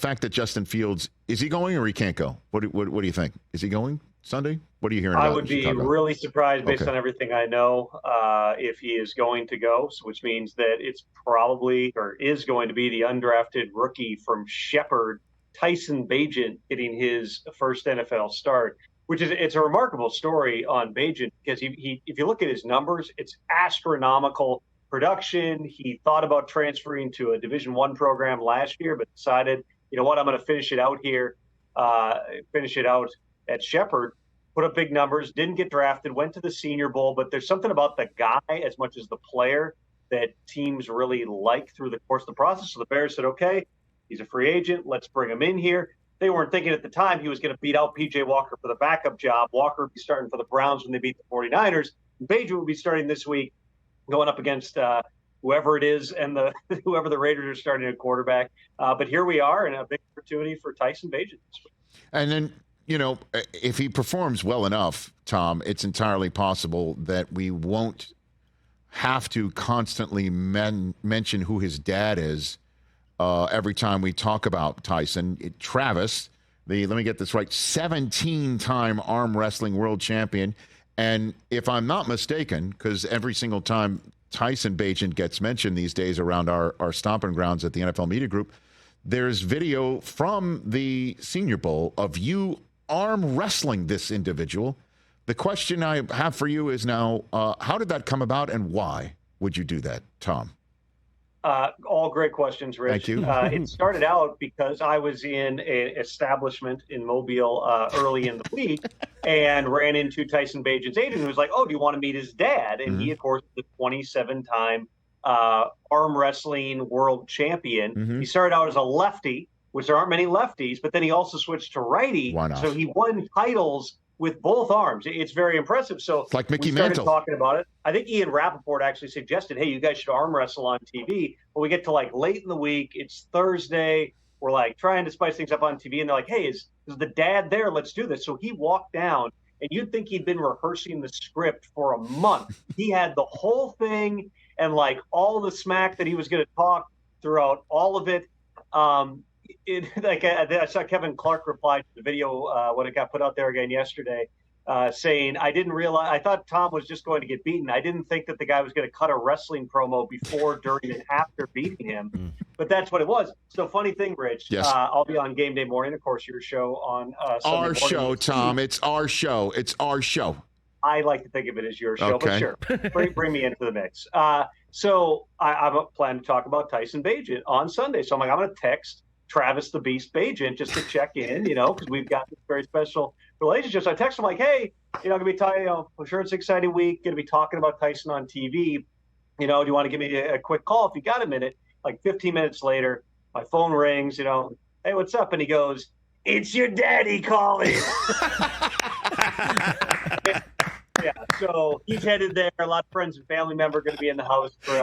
fact that Justin Fields, is he going or he can't go? What do you think? Is he going Sunday? What are you hearing I about would be Chicago? really surprised based on everything I know if he is going to go, which means that it's probably or is going to be the undrafted rookie from Shepherd, Tyson Bagent, getting his first NFL start, it's a remarkable story on Bagent because he if you look at his numbers, it's astronomical production. He thought about transferring to a Division I program last year, but decided, you know what, I'm going to finish it out here, finish it out at Shepherd. Put up big numbers, didn't get drafted, went to the Senior Bowl, but there's something about the guy as much as the player that teams really like through the course of the process. So the Bears said, okay, he's a free agent. Let's bring him in here. They weren't thinking at the time he was going to beat out P.J. Walker for the backup job. Walker would be starting for the Browns when they beat the 49ers. Bagent would be starting this week going up against whoever it is and whoever the Raiders are starting at quarterback. But here we are, and a big opportunity for Tyson Bagent this week. And then, you know, if he performs well enough, Tom, it's entirely possible that we won't have to constantly mention who his dad is every time we talk about Tyson. Travis, let me get this right, 17-time arm wrestling world champion. And if I'm not mistaken, because every single time Tyson Bagent gets mentioned these days around our stomping grounds at the NFL Media Group, there's video from the Senior Bowl of you arm wrestling this individual. The question I have for you is now, how did that come about and why would you do that, Tom? All great questions, Rich. Thank you. It started out because I was in an establishment in Mobile early in the week and ran into Tyson Bagent's agent who was like, oh, do you want to meet his dad? And he, of course, is the 27-time arm wrestling world champion. He started out as a lefty, which there aren't many lefties, but then he also switched to righty. Why not? So he won titles with both arms. It's very impressive. So it's like Mickey we started Mantle talking about it. I think Ian Rappaport actually suggested, hey, you guys should arm wrestle on TV. But we get to like late in the week. It's Thursday. We're like trying to spice things up on TV. And they're like, hey, is the dad there? Let's do this. So he walked down, and you'd think he'd been rehearsing the script for a month. He had the whole thing and like all the smack that he was going to talk throughout all of it. I saw Kevin Clark reply to the video when it got put out there again yesterday, saying, I thought Tom was just going to get beaten. I didn't think that the guy was going to cut a wrestling promo before, during, and after beating him. But that's what it was. So funny thing, Rich, yes. I'll be on game day morning, of course, your show on Sunday our show, morning. Tom. It's our show. It's our show. I like to think of it as your show, okay. But sure, bring me into the mix. So I'm planning to talk about Tyson Bagent on Sunday. So I'm going to text Travis the Beast Bagent just to check in, because we've got this very special relationship. So I text him like, hey, gonna be talking, I'm sure it's an exciting week, gonna be talking about Tyson on TV. Do you want to give me a quick call if you got a minute? Like 15 minutes later, my phone rings, hey, what's up? And he goes, it's your daddy calling. Yeah, so he's headed there. A lot of friends and family members are going to be in the house for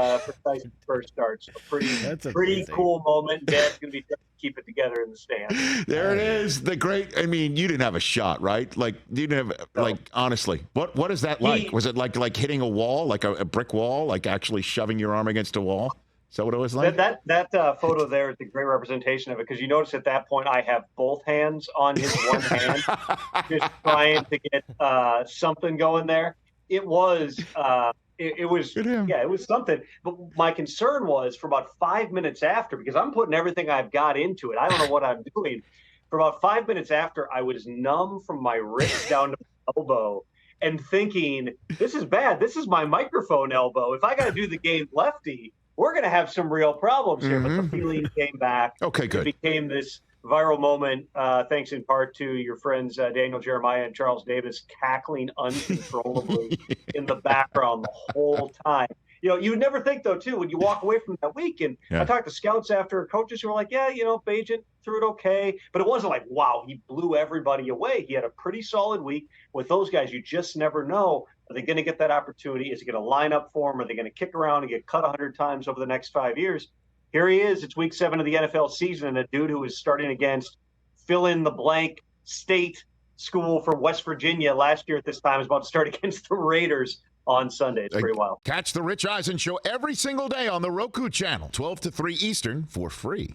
Tyson's first start. So pretty cool moment. Dad's going to be trying to keep it together in the stand. There it is. The great. I mean, you didn't have a shot, right? Like you didn't have. Honestly, what is that like? Was it like hitting a wall, like a brick wall, like actually shoving your arm against a wall? Is that what it was like? That photo there is a great representation of it, because you notice at that point I have both hands on his one hand, just trying to get something going there. It was it was something. But my concern was for about 5 minutes after, because I'm putting everything I've got into it. I don't know what I'm doing. For about 5 minutes after, I was numb from my wrist down to my elbow and thinking, this is bad. This is my microphone elbow. If I got to do the game lefty, we're going to have some real problems here. But the feeling came back. Okay, good. It became this viral moment, thanks in part to your friends Daniel Jeremiah and Charles Davis cackling uncontrollably in the background the whole time. You would never think, though, too, when you walk away from that week. And I talked to scouts after, coaches who were like, Bagent threw it okay. But it wasn't like, wow, he blew everybody away. He had a pretty solid week. With those guys, you just never know. Are they going to get that opportunity? Is it going to line up for them? Are they going to kick around and get cut 100 times over the next 5 years? Here he is. It's week 7 of the NFL season, and a dude who is starting against fill-in-the-blank state school from West Virginia last year at this time is about to start against the Raiders on Sunday. It's pretty wild. Catch the Rich Eisen Show every single day on the Roku channel, 12 to 3 Eastern, for free.